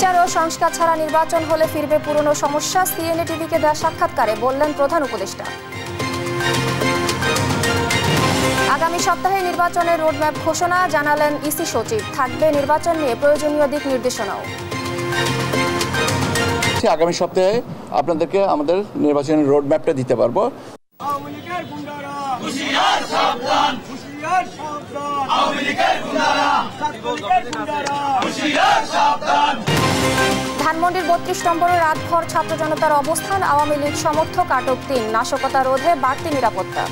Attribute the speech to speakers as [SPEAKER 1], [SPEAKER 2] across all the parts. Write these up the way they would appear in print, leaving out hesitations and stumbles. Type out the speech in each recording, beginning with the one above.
[SPEAKER 1] বিচার ও সংস্কার ছাড়া নির্বাচন হলে ফিরবে পুরনো সমস্যা, সিএনএ টিভিকে দেওয়া সাক্ষাৎকারে বললেন প্রধান উপদেষ্টা। আগামী সপ্তাহে নির্বাচনের রোডম্যাপ ঘোষণা, জানালেন ইসি সচিব। থাকবে নির্বাচন নিয়ে প্রয়োজনীয় দিক নির্দেশনাও।
[SPEAKER 2] আগামী সপ্তাহে আপনাদেরকে আমাদের নির্বাচনের রোডম্যাপটা দিতে পারবো।
[SPEAKER 1] ধানমন্ডির ৩২ নম্বরে রাতভর ছাত্র জনতার অবস্থান, আওয়ামী লীগ সমর্থক আটক ৩, নাশকতা রোধে বাড়তি নিরাপত্তা।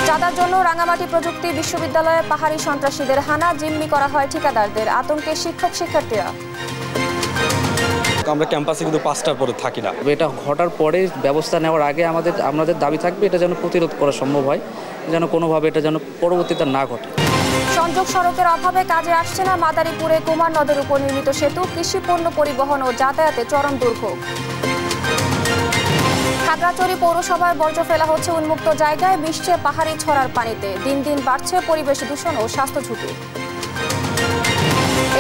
[SPEAKER 1] চাঁদার জন্য রাঙামাটি প্রযুক্তি বিশ্ববিদ্যালয়ে পাহাড়ি সন্ত্রাসীদের হানা, জিম্মি করা হয় ঠিকাদারদের, আতঙ্কে শিক্ষক শিক্ষার্থীরা।
[SPEAKER 3] আমরা ক্যাম্পাসে কিন্তু ৫টার পরে থাকি না।
[SPEAKER 4] এটা ঘটার পরে ব্যবস্থা নেওয়ার আগে আমাদের দাবি থাকবে এটা যেন প্রতিরোধ করা সম্ভব হয়, যেন কোনোভাবে এটা যেন পরবর্তীতে না ঘটে।
[SPEAKER 1] সংযোগ সড়কের অভাবে কাজে আসছে না মাদারীপুরে কুমার নদের উপর নির্মিত সেতু, কৃষি পণ্য পরিবহন ও যাতায়াতে চরম দুর্ভোগ। খাগড়াছড়ি পৌরসভার বর্জ্য ফেলা হচ্ছে উন্মুক্ত জায়গায়, মিশছে পাহাড়ি ছড়ার পানিতে, দিন দিন বাড়ছে পরিবেশ দূষণ ও স্বাস্থ্য ঝুঁকি।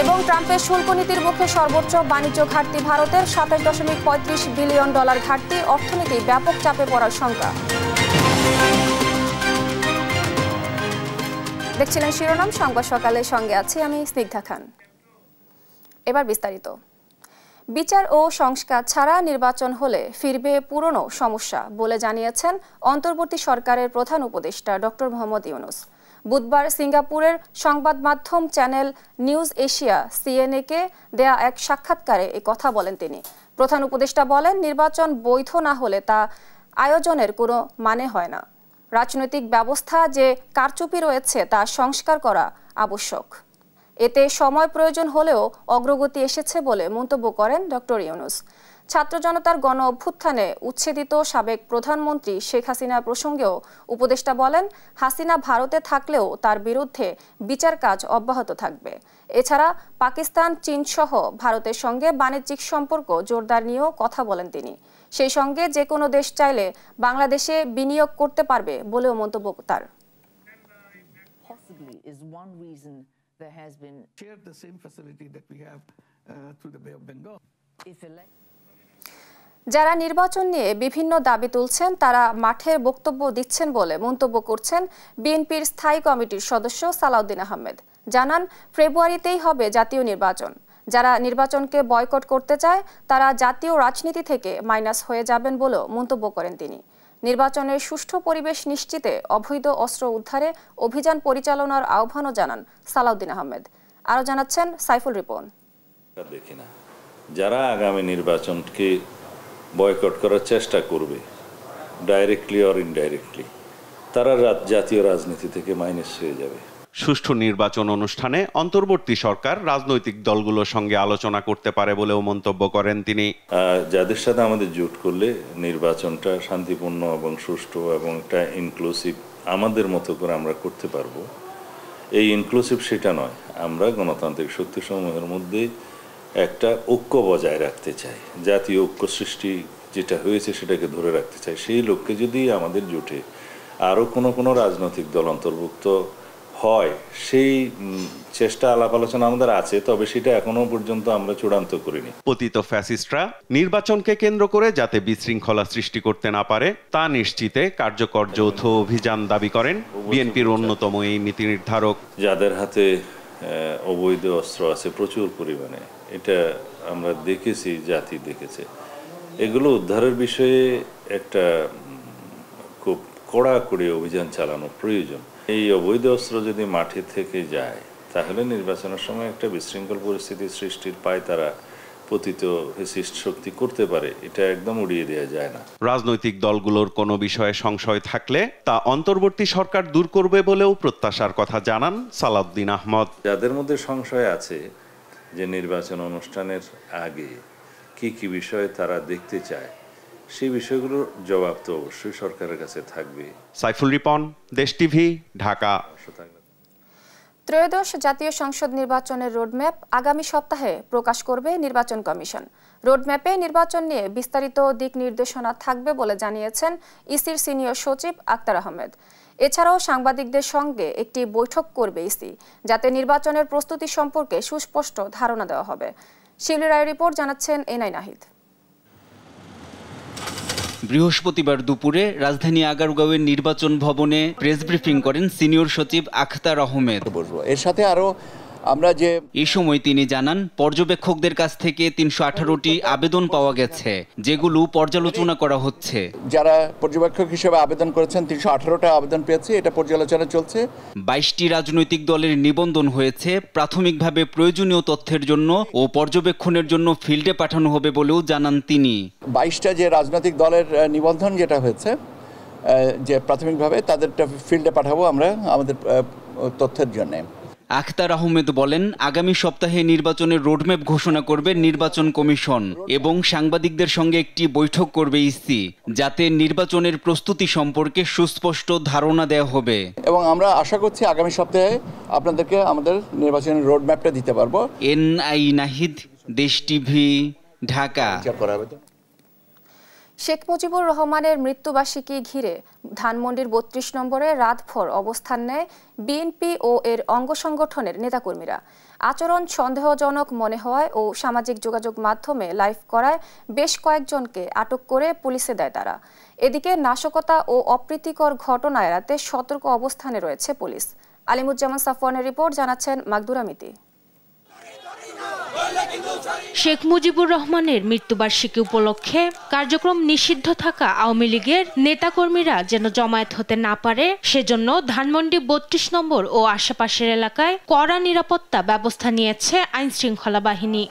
[SPEAKER 1] এবং ট্রাম্পের শুল্ক নীতির মুখে সর্বোচ্চ বাণিজ্য ঘাটতি ভারতের, ২৭.৩৫ বিলিয়ন ডলার ঘাটতি, অর্থনীতি ব্যাপক চাপে পড়ার শঙ্কা। দেখছিলেন শিরোনাম সংবাদ সকালের সঙ্গে আছি আমি স্নিগ্ধা খান। এবার বিস্তারিত। বিচার ও সংস্কার ছাড়া নির্বাচন হলে ফিরবে পুরনো সমস্যা বলে জানিয়েছেন অন্তর্বর্তী সরকারের প্রধান উপদেষ্টা ডক্টর মোহাম্মদ ইউনূস। বুধবার সিঙ্গাপুরের সংবাদ মাধ্যম চ্যানেল নিউজ এশিয়া সিএনএ-কে দেয়া এক সাক্ষাৎকারে এ কথা বলেন তিনি। প্রধান উপদেষ্টা বলেন, নির্বাচন বৈধ না হলে তা আয়োজনের কোনো মানে হয় না। রাজনৈতিক ব্যবস্থা যে কারচুপি রয়েছে তা সংস্কার করা আবশ্যক। এতে সময় প্রয়োজন হলেও অগ্রগতি এসেছে বলে মন্তব্য করেন ডক্টর ইউনূস। ছাত্র জনতার গণ অভ্যুত্থানে উচ্ছেদিত সাবেক প্রধানমন্ত্রী শেখ হাসিনা প্রসঙ্গেও উপদেষ্টা বলেন, হাসিনা ভারতে থাকলেও তার বিরুদ্ধে বিচার কাজ অব্যাহত থাকবে। এছাড়া পাকিস্তান, চীন সহ ভারতের সঙ্গে বাণিজ্যিক সম্পর্ক জোরদার নিয়েও কথা বলেন তিনি। সেই সঙ্গে যে কোনো দেশ চাইলে বাংলাদেশে বিনিয়োগ করতে পারবে বলেও মন্তব্য তার।
[SPEAKER 5] There has been shared the same facility that we have through the Bay of Bengal.
[SPEAKER 1] যারা নির্বাচন নিয়ে বিভিন্ন দাবি তুলছেন তারা মাঠের বক্তব্য দিচ্ছেন বলে মন্তব্য করছেন বিএনপির স্থায়ী কমিটির সদস্য সালাউদ্দিন আহমেদ। জানান, ফেব্রুয়ারিতেই হবে জাতীয় নির্বাচন। যারা নির্বাচনকে বয়কট করতে চায় তারা জাতীয় রাজনীতি থেকে মাইনাস হয়ে যাবেন বলেও মন্তব্য করেন তিনি। নির্বাচনের সুষ্ঠু পরিবেশ নিশ্চিতে অবৈধ অস্ত্র উদ্ধারে অভিযান পরিচালনার আহ্বানও জানান সালাউদ্দিন আহমেদ। আরও জানাচ্ছেন সাইফুল রিপন।
[SPEAKER 6] দেখি না, যারা আগামী নির্বাচনকে বয়কট করার চেষ্টা করবে ডাইরেক্টলি অর ইনডাইরেক্টলি, তারা জাতীয় রাজনীতি থেকে মাইনাস হয়ে যাবে।
[SPEAKER 7] সুষ্ঠু নির্বাচন অনুষ্ঠানে অন্তর্বর্তী সরকার রাজনৈতিক দলগুলোর সঙ্গে আলোচনা করতে পারে বলেও মন্তব্য করেন তিনি।
[SPEAKER 6] যাদের সাথে আমাদের জোট করলে নির্বাচনটা শান্তিপূর্ণ এবং সুষ্ঠু এবং একটা ইনক্লুসিভ আমাদের মতো করে আমরা করতে পারবো। এই ইনক্লুসিভ সেটা নয়, আমরা গণতান্ত্রিক শক্তিসমূহের মধ্যে একটা ঐক্য বজায় রাখতে চাই, জাতীয় ঐক্য সৃষ্টি যেটা হয়েছে সেটাকে ধরে রাখতে চাই। সেই লক্ষ্যে যদি আমাদের জোটে আরও কোনো রাজনৈতিক দল অন্তর্ভুক্ত হয়, সেই চেষ্টা আলাপ আলোচনা আমাদের আছে, তবে সেটা এখনো পর্যন্ত আমরা চূড়ান্ত করিনি।
[SPEAKER 7] পতিত ফ্যাসিস্টরা নির্বাচনকে কেন্দ্র করে যাতে বিশৃঙ্খলা সৃষ্টি করতে না পারে তা নিশ্চিতে কার্যকর যৌথ অভিযান দাবি করেন বিএনপির অন্যতম এই নীতি নির্ধারক।
[SPEAKER 6] যাদের হাতে অবৈধ অস্ত্র আছে প্রচুর পরিমাণে, এটা আমরা দেখেছি, জাতি দেখেছে, এগুলো উদ্ধারের বিষয়ে একটা খুব কড়াকড়ি অভিযান চালানো প্রয়োজন। এই অবৈধ অস্ত্র যদি মাঠে থেকে যায় তাহলে নির্বাচনের সময় একটা বিশৃঙ্খল পরিস্থিতি সৃষ্টির পায় তারা পতিত ফ্যাসিস্ট শক্তি করতে পারে, এটা একদম উড়িয়ে দেওয়া যায় না।
[SPEAKER 7] রাজনৈতিক দলগুলোর কোনো বিষয়ে সংশয় থাকলে তা অন্তর্বর্তী সরকার দূর করবে বলেও প্রত্যাশার কথা জানান সালাউদ্দিন আহমদ।
[SPEAKER 6] যাদের মধ্যে সংশয় আছে যে নির্বাচন অনুষ্ঠানের আগে কি কি বিষয়ে তারা দেখতে চায়, সেই বিষয়গুলোর জবাব তো অবশ্যই সরকারের কাছে থাকবে।
[SPEAKER 7] সাইফুল রিপন, দেশ টিভি, ঢাকা।
[SPEAKER 1] ত্রয়োদশ জাতীয় সংসদ নির্বাচনের রোডম্যাপ আগামী সপ্তাহে প্রকাশ করবে নির্বাচন কমিশন। রোডম্যাপে নির্বাচন নিয়ে বিস্তারিত দিক নির্দেশনা থাকবে বলে জানিয়েছেন ইসির সিনিয়র সচিব আক্তার আহমেদ। এছাড়াও সাংবাদিকদের সঙ্গে একটি বৈঠক করবে ইসি, যাতে নির্বাচনের প্রস্তুতি সম্পর্কে সুস্পষ্ট ধারণা দেওয়া হবে। শিউলি রায়ের রিপোর্ট, জানাচ্ছেন এনআই নাহিদ।
[SPEAKER 8] বৃহস্পতিবার দুপুরে রাজধানী আগারগাঁওয়ের নির্বাচন ভবনে প্রেস ব্রিফিং করেন সিনিয়র সচিব আখতার আহমেদ।
[SPEAKER 2] এর সাথে আরো আমরা যে
[SPEAKER 8] এই সময় তিনি জানান, পর্যবেক্ষকদের কাছ থেকে ৩১৮টি আবেদন পাওয়া গেছে, যেগুলো পর্যালোচনা করা হচ্ছে।
[SPEAKER 2] যারা পর্যবেক্ষক হিসেবে আবেদন করেছেন ৩১৮টা আবেদন পেয়েছে, এটা পর্যালোচনা চলছে।
[SPEAKER 8] ২২টি রাজনৈতিক দলের নিবন্ধন হয়েছে। প্রাথমিকভাবে প্রয়োজনীয় তথ্যের জন্য ও পর্যবেক্ষণের জন্য ফিল্ডে পাঠানো হবে বলেও জানান তিনি।
[SPEAKER 2] ২২টা যে রাজনৈতিক দলের নিবন্ধন যেটা হয়েছে, যে প্রাথমিকভাবে তাদেরটা ফিল্ডে পাঠাবো আমরা আমাদের তথ্যের জন্য।
[SPEAKER 8] আখতার আহমেদ বলেন, আগামী সপ্তাহে নির্বাচনের রোডম্যাপ ঘোষণা করবে নির্বাচন কমিশন এবং সাংবাদিকদের সঙ্গে একটি বৈঠক করবে ইসি, যাতে নির্বাচনের প্রস্তুতি সম্পর্কে সুস্পষ্ট ধারণা দেওয়া হবে।
[SPEAKER 2] এবং আমরা আশা করছি আগামী সপ্তাহে আপনাদেরকে আমাদের নির্বাচনের রোডম্যাপটা দিতে পারবো।
[SPEAKER 8] এনআই নাহিদ, দেশ টিভি, ঢাকা।
[SPEAKER 1] শেখ মুজিবুর রহমানের মৃত্যুবার্ষিকী ঘিরে ধানমন্ডির ৩২ নম্বরে রাতভর অবস্থান নেয় বিএনপি ও এর অঙ্গ সংগঠনের নেতাকর্মীরা। আচরণ সন্দেহজনক মনে হওয়ায় ও সামাজিক যোগাযোগ মাধ্যমে লাইভ করায় বেশ কয়েকজনকে আটক করে পুলিশে দেয় তারা। এদিকে নাশকতা ও অপ্রীতিকর ঘটনা এড়াতে সতর্ক অবস্থানে রয়েছে পুলিশ। আলিমুজ্জামান সাফওয়ানের রিপোর্ট, জানাচ্ছেন মাকদুরা মিতি।
[SPEAKER 9] শেখ মুজিবুর রহমানের মৃত্যুবার্ষিকী উপলক্ষে কার্যক্রম নিষিদ্ধ থাকা আওয়ামী লীগের নেতাকর্মীরা যেন জমায়েত হতে না পারে, সেজন্য ধানমন্ডি ৩২ নম্বর ও আশেপাশের এলাকায় কড়া নিরাপত্তা ব্যবস্থা নিয়েছে আইন শৃঙ্খলা বাহিনী।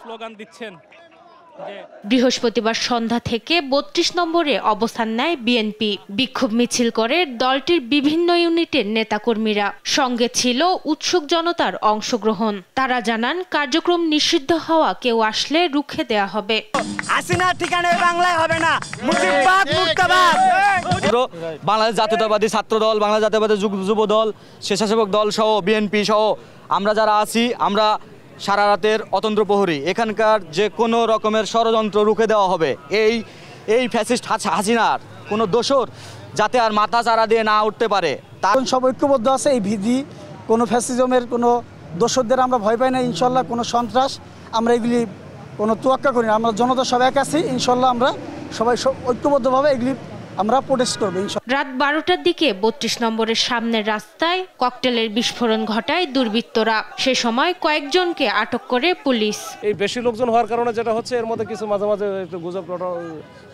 [SPEAKER 9] বৃহস্পতিবার সন্ধ্যা থেকে ৩২ নম্বরে অবস্থান নেয় বিএনপি। বিক্ষোভ মিছিল করে দলটির বিভিন্ন ইউনিটের নেতাকর্মীরা। সঙ্গে ছিল উৎসুক জনতার অংশগ্রহণ। তারা জানান, কার্যক্রম নিষিদ্ধ হওয়া কেউ আসলে রুখে দেয়া হবে।
[SPEAKER 10] হাসিনার ঠিকানায় বাংলায় হবে না, মুজিববাদ মুর্দাবাদ। বাংলাদেশ জাতীয়তাবাদী ছাত্র দল, বাংলাদেশ জাতীয়তাবাদী যুব দল, স্বেচ্ছাসেবক দল সহ বিএনপি সহ আমরা যারা আছি, আমরা সারা রাতের অতন্ত্র প্রহরী। এখানকার যে কোনো রকমের ষড়যন্ত্র রুখে দেওয়া হবে। এই ফ্যাসিস্ট হাসিনার কোনো দোসর যাতে আর মাথা চারা দিয়ে না উঠতে পারে।
[SPEAKER 11] তার সব ঐক্যবদ্ধ আছে এই ভিদি। কোনো ফ্যাসিজমের কোনো দোসরদের আমরা ভয় পাই না ইনশাল্লাহ। কোনো সন্ত্রাস আমরা এগুলি কোনো তোয়াক্কা করি না। আমরা জনতা সব এক আছি ইনশাল্লাহ। আমরা সবাই ঐক্যবদ্ধভাবে এগুলি আমরা প্রোটেস্ট করব।
[SPEAKER 9] রাত 12টার দিকে ৩২ নম্বরের সামনের রাস্তায় ককটেলের বিস্ফোরণ ঘটায় দুর্বৃত্তরা। সে সময় কয়েকজনকে আটক করে পুলিশ।
[SPEAKER 3] এই বেশি লোকজন হওয়ার কারণে যেটা হচ্ছে, এর মধ্যে কিছু মাঝে মাঝে একটু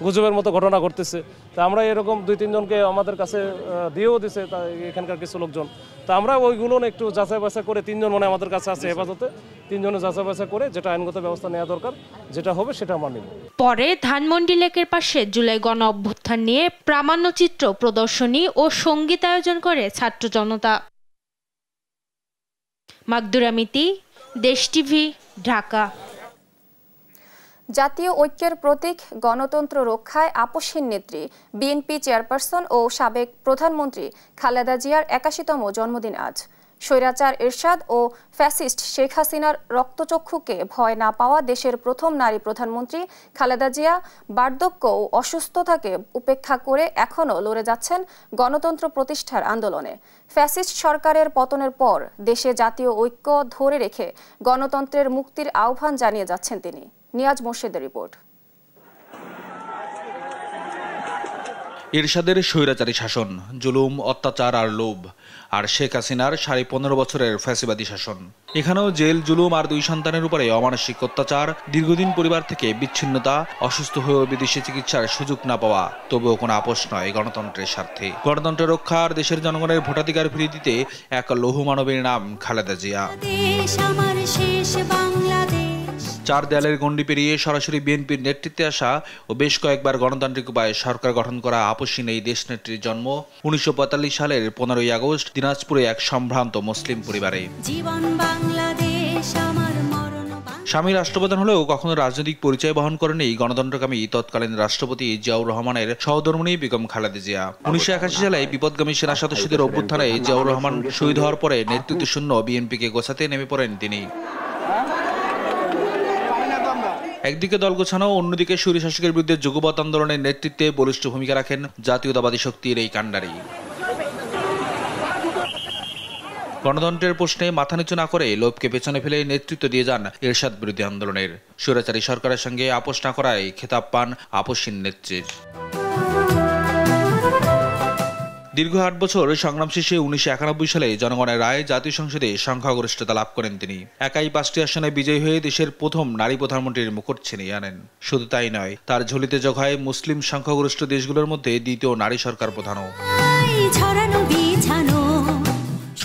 [SPEAKER 3] গুজবের মতো ঘটনা ঘটতেছে। তা আমরা এরকম 2-3 জনকে আমাদের কাছে দিয়েও দিছে এখানকার কিছু লোকজন। তা আমরা ওইগুলো একটু যাচাই বাছাই করে, 3 জন মানে আমাদের কাছে আছে হেফাজতে, 3 জনের যাচাই বাছাই করে যেটা আইনগত ব্যবস্থা নেওয়া দরকার, যেটা হবে সেটা আমরা নেব।
[SPEAKER 9] পরে ধানমন্ডি লেকের পাশে জুলাই গণ অভ্যুত্থান নিয়ে প্রামাণ্যচিত্র প্রদর্শনী ও সঙ্গীত আয়োজন করে ছাত্র জনতা। মাকদুরা মিতি, দেশ টিভি, ঢাকা।
[SPEAKER 1] জাতীয় ঐক্যের প্রতীক গণতন্ত্র রক্ষায় আপসহীন নেত্রী বিএনপি চেয়ারপারসন ও সাবেক প্রধানমন্ত্রী খালেদা জিয়ার 81তম জন্মদিন আজ। স্বৈরাচার এরশাদ ও ফ্যাসিস্ট শেখ হাসিনার রক্তচক্ষুকে ভয় না পাওয়া দেশের প্রথম নারী প্রধানমন্ত্রী খালেদা জিয়া বার্ধক্য ও অসুস্থতাকে উপেক্ষা করে এখনও লড়ে যাচ্ছেন গণতন্ত্র প্রতিষ্ঠার আন্দোলনে। ফ্যাসিস্ট সরকারের পতনের পর দেশে জাতীয় ঐক্য ধরে রেখে গণতন্ত্রের মুক্তির আহ্বান জানিয়ে যাচ্ছেন তিনি। নিয়াজ মোর্শেদের রিপোর্ট।
[SPEAKER 12] এরশাদের স্বৈরাচারী শাসন, জুলুম, অত্যাচার আর লোভ, আর শেখ হাসিনার 15.5 বছরের ফ্যাসিবাদী শাসন। এখানেও জেল, জুলুম আর 2 সন্তানের উপরে অমানসিক অত্যাচার, দীর্ঘদিন পরিবার থেকে বিচ্ছিন্নতা, অসুস্থ হয়েও বিদেশি চিকিৎসার সুযোগ না পাওয়া, তবুও কোনো আপোষ নয় গণতন্ত্রের স্বার্থে। গণতন্ত্র রক্ষা আর দেশের জনগণের ভোটাধিকার ফিরিয়ে দিতে এক লৌহ মানবীর নাম খালেদা জিয়া। 4 দেয়ালের গণ্ডি পেরিয়ে সরাসরি বিএনপির নেতৃত্বে আসা ও বেশ কয়েকবার গণতান্ত্রিক উপায়ে সরকার গঠন করা আপসহীন এই দেশনেত্রীর জন্ম 1945 সালের 15ই আগস্ট দিনাজপুরে এক সম্ভ্রান্ত মুসলিম পরিবারে। স্বামী রাষ্ট্রপ্রধান হলেও কখনো রাজনৈতিক পরিচয় বহন করেনি গণতন্ত্রকামী তৎকালীন রাষ্ট্রপতি জিয়াউর রহমানের সহধর্মিণী বেগম খালেদা জিয়া। 1981 সালে বিপদগামী সেনা সদস্যদের অভ্যুত্থানে জিয়াউর রহমান শহীদ হওয়ার পরে নেতৃত্ব শূন্য বিএনপিকে গোছাতে নেমে পড়েন তিনি। একদিকে দল গোছানো, অন্যদিকে স্বৈরশাসকের বিরুদ্ধে যুগপৎ আন্দোলনের নেতৃত্বে বলিষ্ঠ ভূমিকা রাখেন জাতীয়তাবাদী শক্তির এই কাণ্ডারি। গণতন্ত্রের প্রশ্নে মাথা নিচু না করে লোভকে পেছনে ফেলে নেতৃত্ব দিয়ে যান এরশাদ বিরোধী আন্দোলনের। স্বৈরাচারী সরকারের সঙ্গে আপোষ না করায় খেতাব পান আপসহীন নেত্রীর। দীর্ঘ ৮ বছর সংগ্রাম শেষে ১৯৯১ সালে জনগণের রায়ে জাতীয় সংসদে সংখ্যাগরিষ্ঠতা লাভ করেন তিনি। একাই ৫টি আসনে বিজয়ী হয়ে দেশের প্রথম নারী প্রধানমন্ত্রীর মুকুট ছিনিয়ে আনেন। শুধু তাই নয়, তার ঝুলিতে যোগ হয় মুসলিম সংখ্যাগরিষ্ঠ দেশগুলোর মধ্যে দ্বিতীয় নারী সরকার প্রধানও।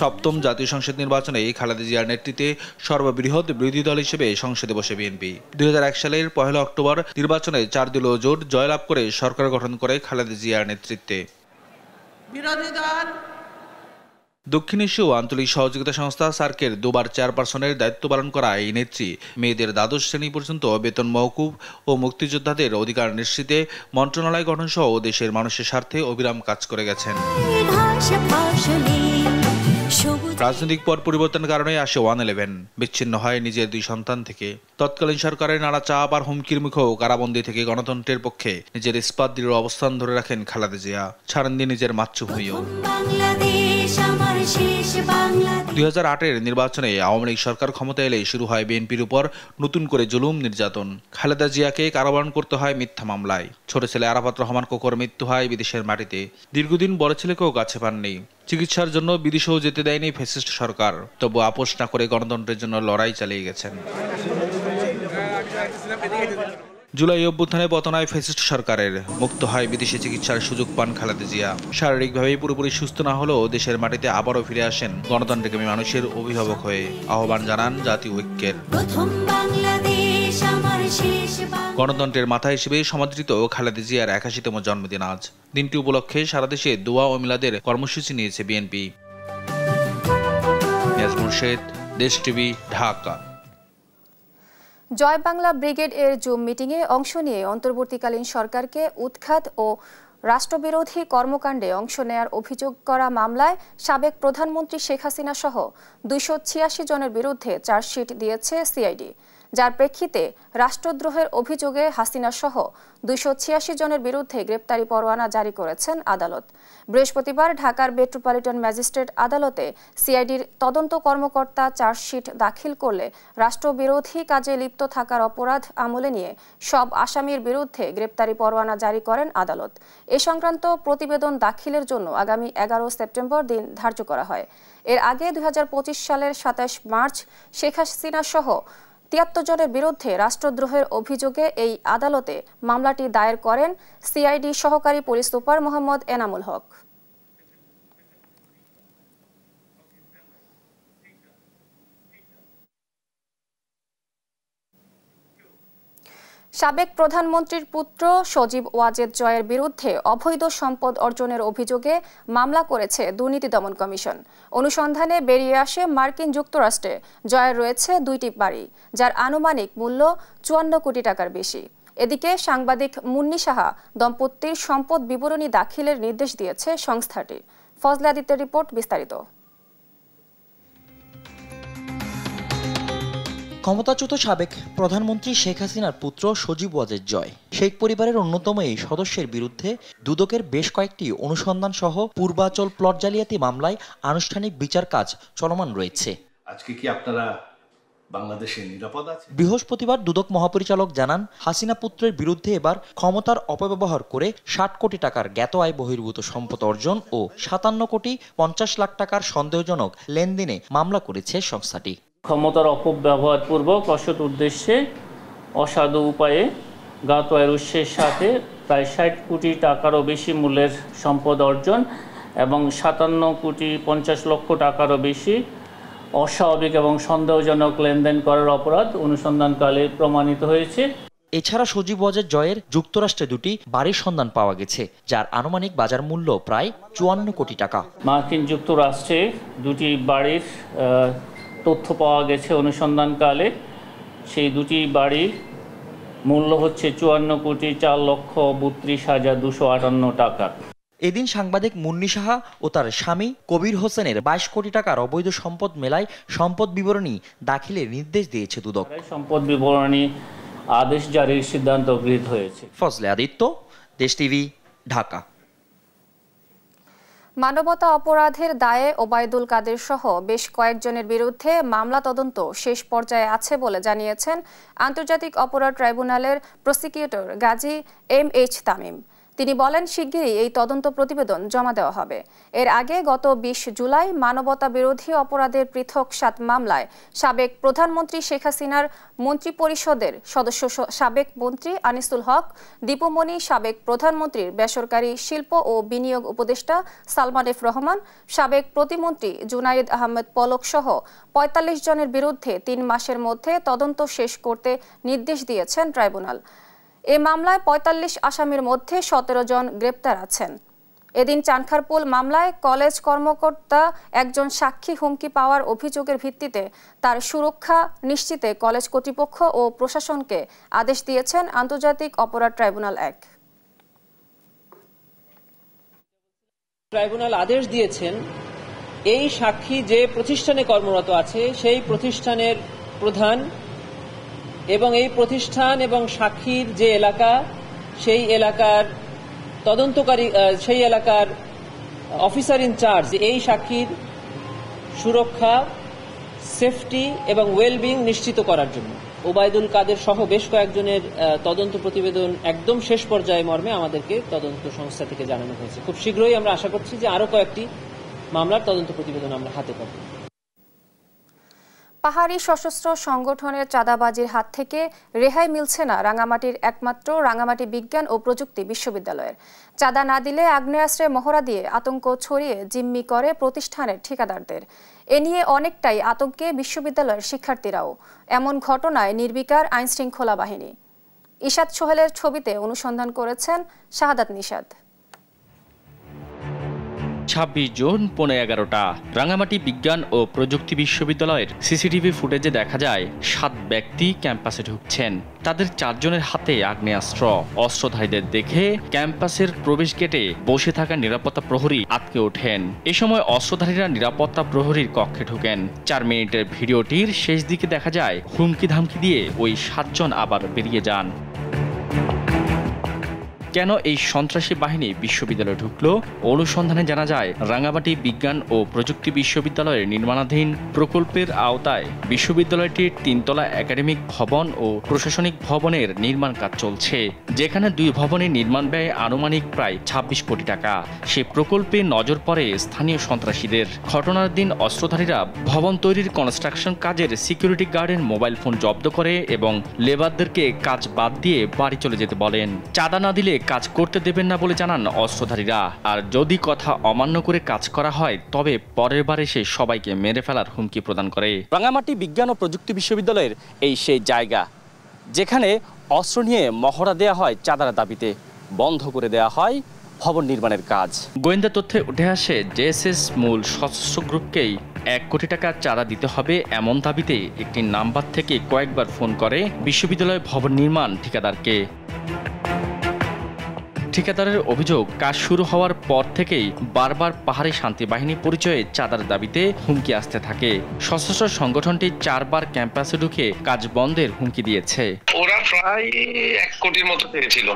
[SPEAKER 12] সপ্তম জাতীয় সংসদ নির্বাচনে খালেদা জিয়ার নেতৃত্বে সর্ববৃহৎ বিরোধী দল হিসেবে সংসদে বসে বিএনপি। ২০০১ সালের ১ অক্টোবর নির্বাচনে ৪ দলীয় জোট জয়লাভ করে সরকার গঠন করে খালেদা জিয়ার নেতৃত্বে। দক্ষিণ এশীয় আঞ্চলিক সহযোগিতা সংস্থা সার্কের দুবার চেয়ারপারসনের দায়িত্ব পালন করা এই নেত্রী মেয়েদের দ্বাদশ শ্রেণী পর্যন্ত বেতন মওকুফ ও মুক্তিযোদ্ধাদের অধিকার নিশ্চিতে মন্ত্রণালয় গঠন সহ দেশের মানুষের স্বার্থে অবিরাম কাজ করে গেছেন। রাজনৈতিক পট পরিবর্তনের কারণে আসে 111, বিচ্ছিন্ন হয় নিজের 2 সন্তান থেকে। তৎকালীন সরকারের নানা চাপ আর হুমকির মুখেও কারাবন্দী থেকে গণতন্ত্রের পক্ষে নিজের ইস্পাত দৃঢ় অবস্থান ধরে রাখেন খালেদা জিয়া। ছাড়েননি নিজের মাতৃভূমিও। ২০০৮-এর নির্বাচনে আওয়ামী লীগ সরকার ক্ষমতায় এলে শুরু হয় বিএনপির উপর নতুন করে জুলুম নির্যাতন। খালেদা জিয়াকে কারাবরণ করতে হয় মিথ্যা মামলায়। ছোট ছেলে আরাফাত রহমান কোকর মৃত্যু হয় বিদেশের মাটিতে। দীর্ঘদিন বড় ছেলেকেও কাছে পাননি। চিকিৎসার জন্য বিদেশেও যেতে দেয়নি ফ্যাসিস্ট সরকার। তবু আপোষ না করে গণতন্ত্রের জন্য লড়াই চালিয়ে গেছেন। জুলাই অভ্যুত্থানে পতন হয় ফ্যাসিস্ট সরকারের। মুক্ত হয় বিদেশে চিকিৎসার সুযোগ পান খালেদা জিয়া। শারীরিকভাবেই পুরোপুরি সুস্থ না হলেও দেশের মাটিতে আবারও ফিরে আসেন গণতন্ত্রকামী মানুষের অভিভাবক হয়ে। আহ্বান জানান জাতীয় ঐক্যের। গণতন্ত্রের মাথা হিসেবে সমাদৃত খালেদা জিয়ার ৮১তম জন্মদিন আজ। দিনটি উপলক্ষে সারা দেশে দোয়া ও মিলাদের কর্মসূচি নিয়েছে বিএনপি। নিয়াজ মুর্শেদ, দেশ টিভি, ঢাকা।
[SPEAKER 1] জয় বাংলা ব্রিগেড এর জুম মিটিংয়ে অংশ নিয়ে অন্তর্বর্তীকালীন সরকারকে উৎখাত ও রাষ্ট্রবিরোধী কর্মকাণ্ডে অংশ নেয়ার অভিযোগ করা মামলায় সাবেক প্রধানমন্ত্রী শেখ হাসিনা সহ ২৮৬ জনের বিরুদ্ধে চার্জশিট দিয়েছে সিআইডি, যার প্রেক্ষিতে রাষ্ট্রদ্রোহের অভিযোগে হাসিনা সহ ২৮৬ জনের বিরুদ্ধে গ্রেপ্তারি পরোয়ানা জারি করেছেন আদালত। বৃহস্পতিবার ঢাকার মেট্রোপলিটন ম্যাজিস্ট্রেট আদালতে সিআইডির তদন্ত কর্মকর্তা চার্জশিট দাখিল করলে রাষ্ট্রবিরোধী কাজে লিপ্ত থাকার অপরাধ আমলে নিয়ে সব আসামির বিরুদ্ধে গ্রেপ্তারি পরোয়ানা জারি করেন আদালত। এ সংক্রান্ত প্রতিবেদন দাখিলের জন্য আগামী ১১ সেপ্টেম্বর দিন ধার্য করা হয়। এর আগে ২০২৫ সালের ২৭ মার্চ শেখ হাসিনা সহ ৭৩ জনের বিরুদ্ধে রাষ্ট্রদ্রোহের অভিযোগে এই আদালতে মামলাটি দায়ের করেন সিআইডি সহকারী পুলিশ সুপার মোহাম্মদ এনামুল হক। সাবেক প্রধানমন্ত্রীর পুত্র সজীব ওয়াজেদ জয়ের বিরুদ্ধে অবৈধ সম্পদ অর্জনের অভিযোগে মামলা করেছে দুর্নীতি দমন কমিশন। অনুসন্ধানে বেরিয়ে আসে মার্কিন যুক্তরাষ্ট্রে জয়ের রয়েছে 2টি বাড়ি, যার আনুমানিক মূল্য ৫৪ কোটি টাকার বেশি। এদিকে সাংবাদিক মুন্নি সাহা দম্পতির সম্পদ বিবরণী দাখিলের নির্দেশ দিয়েছে সংস্থাটি। ফজলে আদিত্যের রিপোর্ট বিস্তারিত।
[SPEAKER 13] ক্ষমতাচ্যুত সাবেক প্রধানমন্ত্রী শেখ হাসিনার পুত্র সজীব ওয়াজেদ জয় শেখ পরিবারের অন্যতম এই সদস্যের বিরুদ্ধে দুদকের বেশ কয়েকটি অনুসন্ধান সহ পূর্বাচল প্লট জালিয়াতি মামলায় আনুষ্ঠানিক বিচার কাজ চলমান রয়েছে।
[SPEAKER 14] আজকে কি আপনারা বাংলাদেশে নিরাপদ আছে?
[SPEAKER 13] বৃহস্পতিবার দুদক মহাপরিচালক জানান, হাসিনা পুত্রের বিরুদ্ধে এবার ক্ষমতার অপব্যবহার করে ৬০ কোটি টাকার জ্ঞাত আয় বহির্ভূত সম্পদ অর্জন ও ৫৭ কোটি ৫০ লাখ টাকার সন্দেহজনক লেনদেনে মামলা করেছে সংস্থাটি।
[SPEAKER 15] ক্ষমতার অপব্যবহার পূর্বক অসৎ উদ্দেশ্যে অসাধু উপায়ে জ্ঞাত আয়ের উৎসের সাথে প্রায় ৬০ কোটি টাকারও বেশি মূল্যের সম্পদ অর্জন এবং ৫৭ কোটি ৫০ লক্ষ টাকারও বেশি অস্বাভাবিক এবং সন্দেহজনক লেনদেন করার অপরাধ অনুসন্ধানকালে প্রমাণিত হয়েছে।
[SPEAKER 13] এছাড়া সজীব ওয়াজেদ জয়ের যুক্তরাষ্ট্রে 2টি বাড়ির সন্ধান পাওয়া গেছে, যার আনুমানিক বাজার মূল্য প্রায় ৫৪ কোটি টাকা।
[SPEAKER 15] মার্কিন যুক্তরাষ্ট্রে 2টি বাড়ির তথ্য পাওয়া গেছে অনুসন্ধানকালে। সেই 2টি বাড়ির মূল্য হচ্ছে ৫৪ কোটি ৪ লক্ষ ৩২,২৫৮ টাকা।
[SPEAKER 13] এদিন সাংবাদিক মুন্নি সাহা ও তার স্বামী কবির হোসেনের ২২ কোটি টাকার অবৈধ সম্পদ মেলায় সম্পদ বিবরণী দাখিলের নির্দেশ দিয়েছে দুদক।
[SPEAKER 15] সম্পদ বিবরণী আদেশ জারির সিদ্ধান্ত গৃহীত হয়েছে।
[SPEAKER 13] ফজলে আদিত্য, দেশ টিভি, ঢাকা।
[SPEAKER 1] মানবতা অপরাধের দায়ে ওবায়দুল কাদের সহ বেশ কয়েকজনের বিরুদ্ধে মামলা তদন্ত শেষ পর্যায়ে আছে বলে জানিয়েছেন আন্তর্জাতিক অপরাধ ট্রাইব্যুনালের প্রসিকিউটর গাজী MH তামিম। তিনি বলেন, শিগগিরই এই তদন্ত প্রতিবেদন জমা দেওয়া হবে। এর আগে গত 20 জুলাই মানবতা বিরোধী অপরাধের পৃথক 7 মামলায় সাবেক প্রধানমন্ত্রী শেখ হাসিনার মন্ত্রিপরিষদের সদস্য সাবেক মন্ত্রী আনিসুল হক, দীপুমণি, সাবেক প্রধানমন্ত্রীর বেসরকারি শিল্প ও বিনিয়োগ উপদেষ্টা সালমান এফ রহমান, সাবেক প্রতিমন্ত্রী জুনাইদ আহমেদ পলক সহ 45 জনের বিরুদ্ধে 3 মাসের মধ্যে তদন্ত শেষ করতে নির্দেশ দিয়েছেন ট্রাইব্যুনাল। এই মামলায় 45 আসামির মধ্যে 17 জন গ্রেপ্তার আছেন। এদিন চানখারপুল মামলায় কলেজ কর্মকর্তা একজন সাক্ষী হুমকি পাওয়ার অভিযোগের ভিত্তিতে তার সুরক্ষা নিশ্চিতে কলেজ কর্তৃপক্ষ ও প্রশাসনকে আদেশ দিয়েছেন আন্তর্জাতিক অপরাধ ট্রাইব্যুনাল 1।
[SPEAKER 16] ট্রাইব্যুনাল আদেশ দিয়েছেন এই সাক্ষী যে প্রতিষ্ঠানে কর্মরত আছে সেই প্রতিষ্ঠানের প্রধান এবং এই প্রতিষ্ঠান এবং সাক্ষীর যে এলাকা সেই এলাকার তদন্তকারী সেই এলাকার অফিসার ইনচার্জ এই সাক্ষীর সুরক্ষা, সেফটি এবং ওয়েলবিং নিশ্চিত করার জন্য ওবায়দুল কাদের সহ বেশ কয়েকজনের তদন্ত প্রতিবেদন একদম শেষ পর্যায়ে মর্মে আমাদেরকে তদন্ত সংস্থা থেকে জানানো হয়েছে। খুব শীঘ্রই আমরা আশা করছি যে আরো কয়েকটি মামলার তদন্ত প্রতিবেদন আমরা হাতে পাব।
[SPEAKER 1] পাহাড়ি সশস্ত্র সংগঠনের চাঁদাবাজির হাত থেকে রেহাই মিলছে না রাঙামাটির একমাত্র রাঙামাটি বিজ্ঞান ও প্রযুক্তি বিশ্ববিদ্যালয়ের। চাঁদা না দিলে আগ্নেয়াস্ত্রে মহড়া দিয়ে আতঙ্ক ছড়িয়ে জিম্মি করে প্রতিষ্ঠানের ঠিকাদারদের। এ নিয়ে অনেকটাই আতঙ্কে বিশ্ববিদ্যালয়ের শিক্ষার্থীরাও। এমন ঘটনায় নির্বিকার আইনশৃঙ্খলা বাহিনী। ইশাদ সোহেলের ছবিতে অনুসন্ধান করেছেন শাহাদাত নিশাদ।
[SPEAKER 17] 26 জুন 11:15 রাঙামাটি বিজ্ঞান ও প্রযুক্তি বিশ্ববিদ্যালয়ের সিসিটিভি ফুটেজে দেখা যায় 7 ব্যক্তি ক্যাম্পাসে ঢুকছেন। তাদের 4 জনের হাতে আগ্নেয়াস্ত্র। অস্ত্রধারীদের দেখে ক্যাম্পাসের প্রবেশ গেটে বসে থাকা নিরাপত্তা প্রহরী আটকে ওঠেন। এ সময় অস্ত্রধারীরা নিরাপত্তা প্রহরীর কক্ষে ঢুকেন। 4 মিনিটের ভিডিওটির শেষ দিকে দেখা যায় হুমকি ধামকি দিয়ে ওই 7 জন আবার বেরিয়ে যান। কেন এই সন্ত্রাসী বাহিনী বিশ্ববিদ্যালয়ে ঢুকলো? অনুসন্ধানে জানা যায় রাঙামাটি বিজ্ঞান ও প্রযুক্তি বিশ্ববিদ্যালয়ের নির্মাণাধীন প্রকল্পের আওতায় বিশ্ববিদ্যালয়টির 3 তলা একাডেমিক ভবন ও প্রশাসনিক ভবনের নির্মাণ কাজ চলছে, যেখানে 2 ভবনের নির্মাণ ব্যয় আনুমানিক প্রায় 26 কোটি টাকা। সে প্রকল্পে নজর পড়ে স্থানীয় সন্ত্রাসীদের। ঘটনার দিন অস্ত্রধারীরা ভবন তৈরির কনস্ট্রাকশন কাজের সিকিউরিটি গার্ডের মোবাইল ফোন জব্দ করে এবং লেবারদেরকে কাজ বাদ দিয়ে বাড়ি চলে যেতে বলেন। চাঁদা না দিলে কাজ করতে দেবেন না বলে জানান অস্ত্রধারীরা। আর যদি কথা অমান্য করে কাজ করা হয় তবে পরের বার এসে সবাইকে মেরে ফেলার হুমকি প্রদান করে।
[SPEAKER 18] রাঙামাটি বিজ্ঞান ও প্রযুক্তি বিশ্ববিদ্যালয়ের এই সেই জায়গা যেখানে অস্ত্র নিয়ে মহড়া দেয়া হয় চাঁদার দাবিতে, বন্ধ করে দেয়া হয় ভবন নির্মাণের কাজ।
[SPEAKER 17] গোয়েন্দা তথ্যে উঠে আসে জেএসএস মূল সশস্ত্র গ্রুপকেই 1 কোটি টাকা চাঁদা দিতে হবে এমন দাবিতে একটি নাম্বার থেকে কয়েকবার ফোন করে বিশ্ববিদ্যালয় ভবন নির্মাণ ঠিকাদারকে। ঠিকাদারের অভিযোগ, কাজ শুরু হওয়ার পর থেকেই বারবার পাহাড়ি শান্তি বাহিনী পরিচয়ে চাঁদার দাবিতে হুমকি আসতে থাকে। সশস্ত্র সংগঠনটি 4 বার ক্যাম্পাসে ঢুকে কাজ বন্ধের হুমকি দিয়েছে।
[SPEAKER 19] ওরা প্রায় 1 কোটির মতো চেয়েছিল,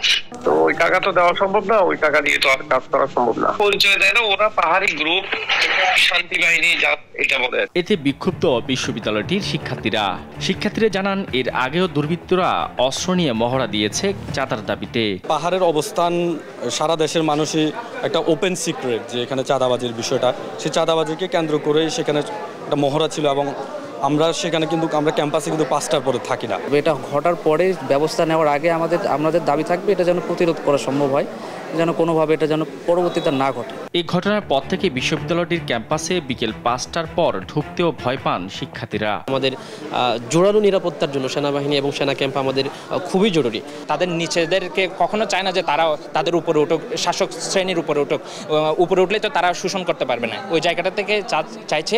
[SPEAKER 19] তো ওই টাকা তো দেওয়া সম্ভব না, ওই টাকা দিয়ে তো আর কাজ করা সম্ভব না। পরিচয় দেয় না, ওরা পাহাড়ি গ্রুপ শান্তি বাহিনী যা এটা বলে।
[SPEAKER 17] এতে বিক্ষুব্ধ বিশ্ববিদ্যালয়টির শিক্ষার্থীরা জানান এর আগেও দুর্বৃত্তরা অস্ত্র নিয়ে মহড়া দিয়েছে চাঁদার দাবিতে।
[SPEAKER 18] পাহাড়ের অবস্থান সারা দেশের মানুষই একটা ওপেন সিক্রেট যে এখানে চাঁদাবাজির বিষয়টা, সেই চাঁদাবাজিকে কেন্দ্র করে সেখানে একটা মহড়া ছিল এবং আমরা সেখানে কিন্তু আমরা ক্যাম্পাসে কিন্তু 5টার পরে থাকি না।
[SPEAKER 4] এটা ঘটার পরে ব্যবস্থা নেওয়ার আগে আমাদের দাবি থাকবে এটা যেন প্রতিরোধ করা সম্ভব হয়, যেন কোনোভাবে এটা যেন পরবর্তীতে না ঘটে।
[SPEAKER 17] এই ঘটনার পর থেকে বিশ্ববিদ্যালয়টির ক্যাম্পাসে বিকেল 5টার পর ঢুকতেও ভয় পান শিক্ষার্থীরা।
[SPEAKER 20] আমাদের জোরালো নিরাপত্তার জন্য সেনাবাহিনী এবং সেনা ক্যাম্প আমাদের খুবই জরুরি। তাদের নিচেদেরকে কখনো চায় না যে তারা তাদের উপরে উঠুক, শাসক শ্রেণীর উপরে উঠুক। উপরে উঠলে তো তারা শোষণ করতে পারবে না। ওই জায়গাটা থেকে চাইছে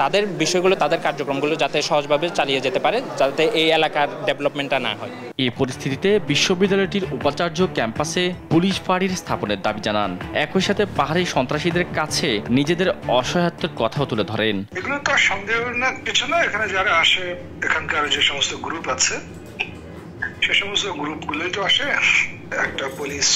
[SPEAKER 20] তাদের বিষয়গুলো, তাদের কার্যক্রমগুলো যাতে সহজভাবে চালিয়ে যেতে পারে, যাতে এই এলাকার ডেভেলপমেন্টটা না হয়।
[SPEAKER 17] এই পরিস্থিতিতে বিশ্ববিদ্যালয়টির উপাচার্য ক্যাম্পাসে পুলিশ ফাঁড়ির স্থাপনের দাবি জানান। একই সাথে পাহাড়ি সন্ত্রাসীদের কাছে নিজেদের অসহায়ত্বের কথাও তুলে ধরেন।
[SPEAKER 21] এগুলো তো সন্দেহের না কিছু না। এখানে যারা আসে, এখানকার যে সমস্ত গ্রুপ আছে সে সমস্ত গ্রুপগুলোই তো আসে। একটা পুলিশ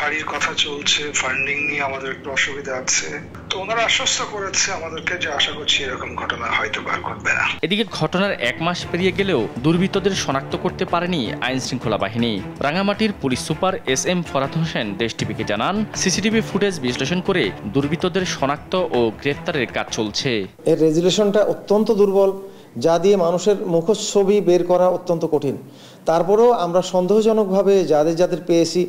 [SPEAKER 21] ফাঁড়ির কথা চলছে, ফান্ডিং নিয়ে আমাদের একটু অসুবিধা আছে। তো ওনারা আশ্বস্ত করেছে আমাদেরকে যে আশা করছি এরকম ঘটনা হয়তো আর ঘটবে না।
[SPEAKER 17] এদিকে ঘটনার 1 মাস পেরিয়ে গেলেও দুর্বৃত্তদের শনাক্ত করতে পারেনি আইন শৃঙ্খলা বাহিনী। রাঙামাটির police super SM Farhad Hossain দেশ টিভিকে জানান, সিসিটিভি ফুটেজ বিশ্লেষণ করে দুর্বৃত্তদের শনাক্ত ও গ্রেফতারের কাজ চলছে।
[SPEAKER 5] এর রেজুলেশনটা অত্যন্ত দুর্বল, যা দিয়ে মানুষের মুখোশ ছবি বের করা অত্যন্ত কঠিন। তারপরেও আমরা সন্দেহজনকভাবে যাদের পেয়েছি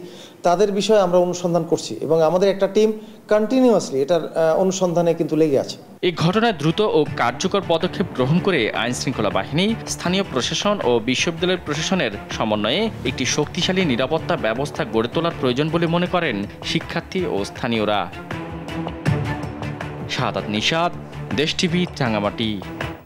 [SPEAKER 5] তাদের বিষয়ে আমরা অনুসন্ধান করছি এবং আমাদের একটা টিম কন্টিনিউয়াসলি এটার অনুসন্ধানে কিন্তু লেগে আছে।
[SPEAKER 17] এই ঘটনায় দ্রুত ও কার্যকর পদক্ষেপ গ্রহণ করে আইন শৃঙ্খলা বাহিনী, স্থানীয় প্রশাসন ও বিশ্ববিদ্যালয়ের প্রশাসনের সমন্বয়ে একটি শক্তিশালী নিরাপত্তা ব্যবস্থা গড়ে তোলার প্রয়োজন বলে মনে করেন শিক্ষার্থী ও স্থানীয়রা। শাহাদাত নিশাত, দেশ টিভি, রাঙামাটি।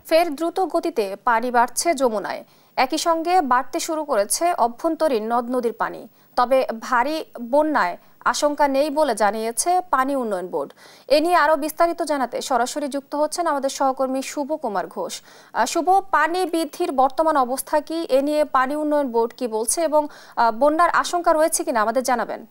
[SPEAKER 1] ফের দ্রুত গতিতে পানি বাড়ছে যমুনায়, একই সঙ্গে বাড়তে শুরু করেছে অভ্যন্তরীণ নদ নদীর পানি। তবে ভারী বন্যায় আশঙ্কা নেই বলে জানিয়েছে পানি উন্নয়ন বোর্ড। এ নিয়ে আরো বিস্তারিত জানাতে সরাসরি যুক্ত হচ্ছেন আমাদের সহকর্মী শুভ কুমার ঘোষ। শুভ, পানি বৃদ্ধির বর্তমান অবস্থা কি, এ নিয়ে পানি উন্নয়ন বোর্ড কি বলছে এবং বন্যার আশঙ্কা রয়েছে কিনা আমাদের জানাবেন।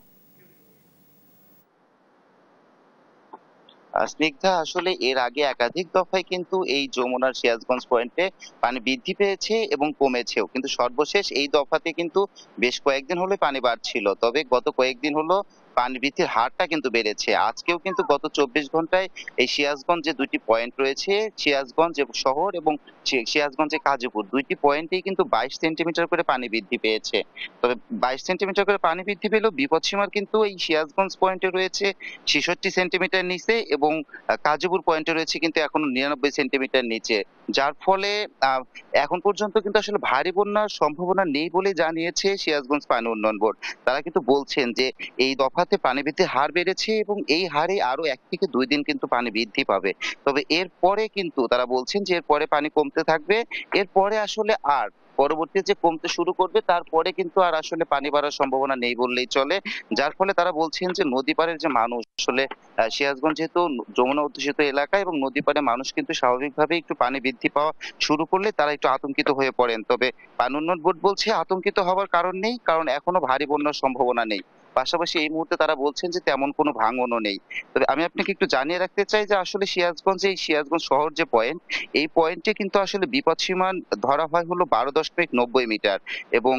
[SPEAKER 22] স্নিগ্ধা, আসলে এর আগে একাধিক দফায় কিন্তু এই যমুনার সিরাজগঞ্জ পয়েন্টে পানি বৃদ্ধি পেয়েছে এবং কমেছেও, কিন্তু সর্বশেষ এই দফাতে কিন্তু বেশ কয়েকদিন হলো পানি বাড়ছিল। তবে গত কয়েকদিন হলো পানি বৃদ্ধির হারটা কিন্তু বেড়েছে। আজকেও কিন্তু গত 24 ঘন্টায় এই সিরাজগঞ্জ যে দুইটি পয়েন্ট রয়েছে, সিরাজগঞ্জ শহর এবং সিরাজগঞ্জে কাজীপুর, দুইটি পয়েন্টেই কিন্তু 22 সেন্টিমিটার করে পানি বৃদ্ধি পেয়েছে। তবে 22 সেন্টিমিটার করে পানি বৃদ্ধি পেলেও বিপদসীমার কিন্তু এই সিরাজগঞ্জ পয়েন্টে রয়েছে 66 সেন্টিমিটার নিচে এবং কাজীপুর পয়েন্টে রয়েছে কিন্তু এখনো 99 সেন্টিমিটার নিচে, যার ফলে এখন পর্যন্ত কিন্তু আসলে ভারী বন্যার সম্ভাবনা নেই বলে জানিয়েছে সিরাজগঞ্জ পানি উন্নয়ন বোর্ড। তারা কিন্তু বলছেন যে এই দফাতে পানি বৃদ্ধির হার বেড়েছে এবং এই হারে আরো 1 থেকে 2 দিন কিন্তু পানি বৃদ্ধি পাবে। তবে এরপরে কিন্তু তারা বলছেন যে এরপরে পানি কমতে থাকবে, এরপরে আসলে আর পরবর্তীতে যে কমতে শুরু করবে তারপরে কিন্তু আর আসলে পানি বাড়ার সম্ভাবনা নেই বললেই চলে। যার ফলে তারা বলছেন যে নদী পাড়ের যে মানুষ, আসলে সিরাজগঞ্জ যেহেতু যমুনা অধ্যুষিত এলাকা এবং নদী পাড়ে মানুষ কিন্তু স্বাভাবিকভাবে একটু পানি বৃদ্ধি পাওয়া শুরু করলে তারা একটু আতঙ্কিত হয়ে পড়েন। তবে পানি উন্নয়ন বোর্ড বলছে আতঙ্কিত হওয়ার কারণ নেই, কারণ এখনো ভারী বন্যার সম্ভাবনা নেই। পাশাপাশি এই মুহূর্তে তারা বলছেন যে তেমন কোনো ভাঙনও নেই। তবে আমি আপনাকে একটু জানিয়ে রাখতে চাই যে আসলে সিরাজগঞ্জ শহর যে পয়েন্ট, এই পয়েন্টে কিন্তু আসলে বিপদসীমা ধরা হয় হলো 12.90 মিটার এবং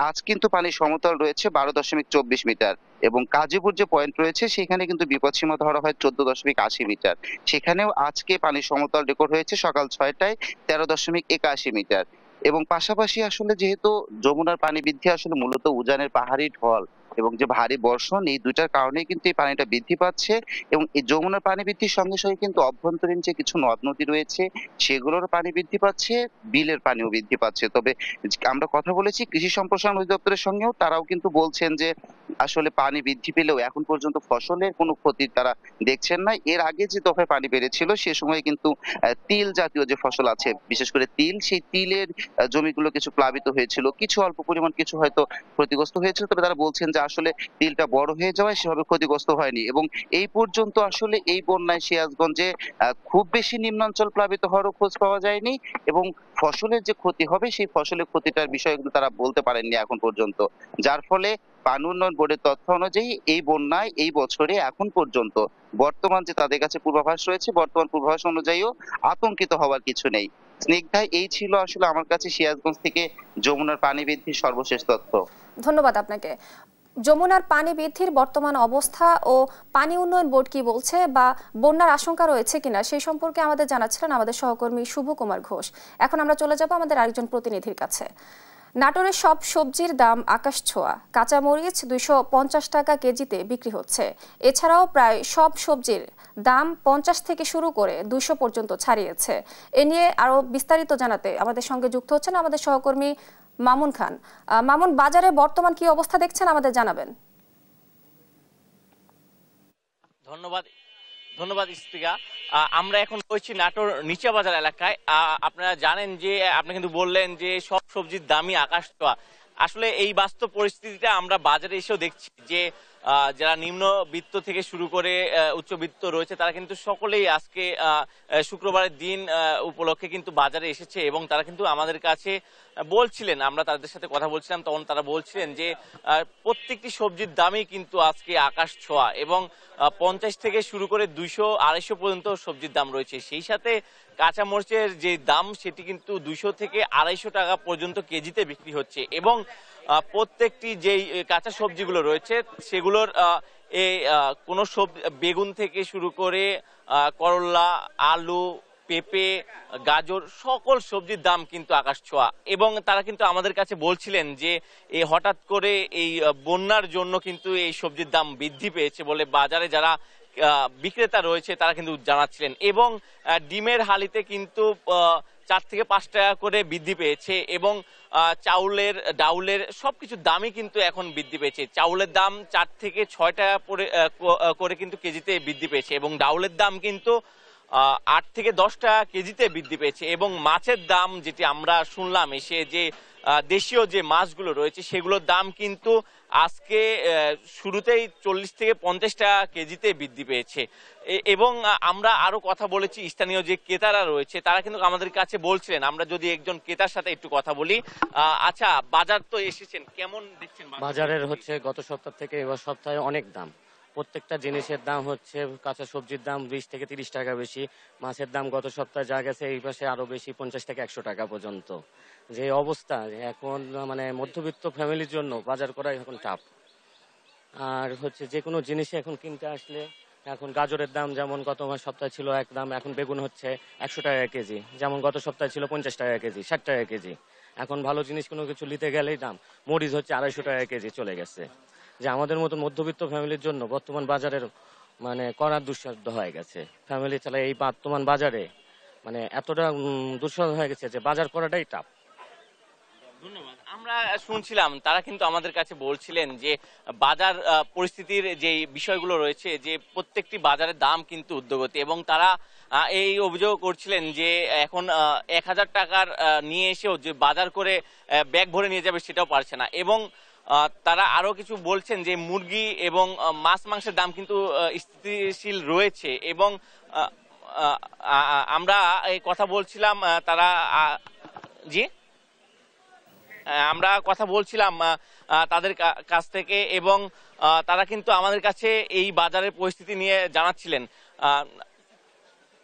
[SPEAKER 22] আজ কিন্তু পানির সমতল রয়েছে 12.24 মিটার এবং কাজীপুর যে পয়েন্ট রয়েছে সেখানে কিন্তু বিপদসীমা ধরা হয় 14.80 মিটার। সেখানেও আজকে পানির সমতল রেকর্ড হয়েছে সকাল 6টায় 13.81 মিটার। এবং পাশাপাশি আসলে যেহেতু যমুনার পানি বৃদ্ধি আসলে মূলত উজানের পাহাড়ি ঢল এবং যে ভারী বর্ষণ, এই দুইটার কারণেই কিন্তু এই পানিটা বৃদ্ধি পাচ্ছে এবং এই যমুনার পানি বৃদ্ধির সঙ্গে সঙ্গে কিন্তু অভ্যন্তরীণ যে কিছু নদ নদী রয়েছে সেগুলোর পানি বৃদ্ধি পাচ্ছে, বিলের পানিও বৃদ্ধি পাচ্ছে। তবে আমরা কথা বলেছি কৃষি সম্প্রসারণ অধিদপ্তরের সঙ্গেও, তারাও কিন্তু বলছেন যে আসলে পানি বৃদ্ধি পেলেও এখন পর্যন্ত ফসলের কোনো ক্ষতি তারা দেখছেন না। এর আগে যে দফায় পানি বেড়েছিল সে সময় কিন্তু তিল জাতীয় যে ফসল আছে, বিশেষ করে তিল, সেই তিলের জমিগুলো কিছু প্লাবিত হয়েছিল, কিছু অল্প পরিমাণ কিছু হয়তো ক্ষতিগ্রস্ত হয়েছিল। তবে তারা বলছেন যে আসলে তিলটা বড় হয়ে যাওয়ায় সেভাবে ক্ষতিগ্রস্ত হয়নি এবং এই পর্যন্ত আসলে এই বন্যায় সিরাজগঞ্জে খুব বেশি নিম্নাঞ্চল প্লাবিত হওয়ারও খোঁজ পাওয়া যায়নি এবং ফসলের যে ক্ষতি হবে সেই ফসলের ক্ষতিটার বিষয়ে কিন্তু তারা বলতে পারেননি এখন পর্যন্ত। যার ফলে পানি উন্নয়ন বোর্ডের তথ্য অনুযায়ী এই বন্যায় এই বছরে এখন পর্যন্ত বর্তমান যে তাদের কাছে পূর্বাভাস রয়েছে, বর্তমান পূর্বাভাস অনুযায়ীও আতঙ্কিত হওয়ার কিছু নেই। স্নিগ্ধা, এই ছিল আসলে আমার কাছে সিরাজগঞ্জ থেকে যমুনার পানি বৃদ্ধির সর্বশেষ তথ্য।
[SPEAKER 1] ধন্যবাদ আপনাকে। যমুনার পানি বৃদ্ধির বর্তমান অবস্থা ও পানি উন্নয়ন বোর্ড কি বলছে বা বন্যার আশঙ্কা রয়েছে কিনা সেই সম্পর্কে আমাদের জানাচ্ছিলেন আমাদের সহকর্মী শুভ কুমার ঘোষ। এখন আমরা চলে যাব আমাদের আরেকজন প্রতিনিধির কাছে। নাটোরের সব সবজির দাম আকাশ ছোঁয়া, কাঁচামরিচ 250 টাকা কেজিতে বিক্রি হচ্ছে। এছাড়াও প্রায় সব সবজির দাম 50 থেকে শুরু করে 200 পর্যন্ত ছাড়িয়েছে। এ নিয়ে আরো বিস্তারিত জানাতে আমাদের সঙ্গে যুক্ত হচ্ছেন আমাদের সহকর্মী মামুন খান। মামুন, বাজারে বর্তমান কি অবস্থা দেখছেন আমাদের জানাবেন।
[SPEAKER 23] ধন্যবাদ ইস্তিকা। আমরা এখন রয়েছি নাটোর নিচা বাজার এলাকায়। আপনারা জানেন যে আপনি কিন্তু বললেন যে সব সবজির দামই আকাশ ছোঁয়া। আসলে এই বাস্তব পরিস্থিতিটা আমরা বাজারে এসেও দেখছি যে যারা নিম্নবিত্ত থেকে শুরু করে উচ্চবিত্ত রয়েছে তারা কিন্তু সকলেই আজকে শুক্রবারের দিন উপলক্ষে কিন্তু বাজারে এসেছে এবং তারা কিন্তু আমাদের কাছে বলছিলেন, আমরা তাদের সাথে কথা বলছিলাম তখন তারা বলছিলেন যে প্রত্যেকটি সবজির দামই কিন্তু আজকে আকাশ ছোঁয়া এবং 50 থেকে শুরু করে 200-250 পর্যন্ত সবজির দাম রয়েছে। সেই সাথে কাঁচামরিচের যে দাম সেটি কিন্তু 200 থেকে 250 টাকা পর্যন্ত কেজিতে বিক্রি হচ্ছে এবং প্রত্যেকটি যেই কাঁচা সবজিগুলো রয়েছে সেগুলোর কোনো বেগুন থেকে শুরু করে করলা, আলু, পেঁপে, গাজর সকল সবজির দাম কিন্তু আকাশ ছোঁয়া এবং তারা কিন্তু আমাদের কাছে বলছিলেন যে এই হঠাৎ করে এই বন্যার জন্য কিন্তু এই সবজির দাম বৃদ্ধি পেয়েছে বলে বাজারে যারা বিক্রেতা রয়েছে তারা কিন্তু জানাচ্ছিলেন এবং ডিমের হালিতে কিন্তু 4 থেকে 5 টাকা করে বৃদ্ধি পেয়েছে এবং চাউলের, ডাউলের সবকিছুর দামই কিন্তু এখন বৃদ্ধি পেয়েছে। চাউলের দাম 4 থেকে 6 টাকা করে কিন্তু কেজিতে বৃদ্ধি পেয়েছে এবং ডাউলের দাম কিন্তু 8 থেকে 10 টাকা কেজিতে বৃদ্ধি পেয়েছে এবং মাছের দাম যেটি আমরা শুনলাম এসে যে দেশীয় যে মাছগুলো রয়েছে সেগুলোর দাম কিন্তু আজকে শুরুতেই 40 থেকে 50 টাকা কেজিতে বৃদ্ধি পেয়েছে এবং আমরা আরো কথা বলেছি স্থানীয় যে ক্রেতারা রয়েছে তারা কিন্তু আমাদের কাছে বলছিলেন, আমরা যদি একজন ক্রেতার সাথে একটু কথা বলি। আচ্ছা, বাজার তো এসেছেন, কেমন দেখছেন?
[SPEAKER 2] বাজারের হচ্ছে গত সপ্তাহ থেকে এবার সপ্তাহে অনেক দাম, প্রত্যেকটা জিনিসের দাম হচ্ছে কাঁচা সবজির দাম 20 থেকে 30 টাকা বেশি, মাছের দাম গত সপ্তাহে যা গেছে এই পাশে আরো বেশি 50 থেকে 100 টাকা পর্যন্ত। যে অবস্থা এখন মানে মধ্যবিত্ত ফ্যামিলির জন্য বাজার করা এখন টাফ। আর হচ্ছে যে কোনো জিনিসে এখন কিনতে আসলে এখন গাজরের দাম যেমন গত সপ্তাহে ছিল এক দাম, এখন বেগুন হচ্ছে 100 টাকা কেজি, যেমন গত সপ্তাহে ছিল 50 টাকা কেজি, 60 টাকা কেজি। এখন ভালো জিনিস কোনো কিছু নিতে গেলেই দাম, মরিচ হচ্ছে 250 টাকা কেজি চলে গেছে। যে আমাদের মতো মধ্যবিত্ত ফ্যামিলির জন্য বর্তমান বাজারের মানে করার দুঃসাধ্য হয়ে গেছে। ফ্যামিলি চালায় এই বর্তমান বাজারে মানে এতটা দুঃসাধ্য হয়ে গেছে যে বাজার করাটাই টাফ।
[SPEAKER 23] ধন্যবাদ। আমরা শুনছিলাম তারা কিন্তু আমাদের কাছে বলছিলেন যে বাজার পরিস্থিতির যে বিষয়গুলো রয়েছে যে প্রত্যেকটি বাজারের দাম কিন্তু ঊর্ধ্বগতি এবং তারা এই অভিযোগ করছিলেন যে এখন 1000 টাকার নিয়ে এসেও যে বাজার করে ব্যাগ ভরে নিয়ে যাবে সেটাও পারছে না এবং তারা আরো কিছু বলছেন যে মুরগি এবং মাছ মাংসের দাম কিন্তু স্থিতিশীল রয়েছে এবং আমরা এই কথা বলছিলাম তারা জি আমরা কথা বলছিলাম তাদের কাছ থেকে এবং তারা কিন্তু আমাদের কাছে এই বাজারের পরিস্থিতি নিয়ে জানাচ্ছিলেন।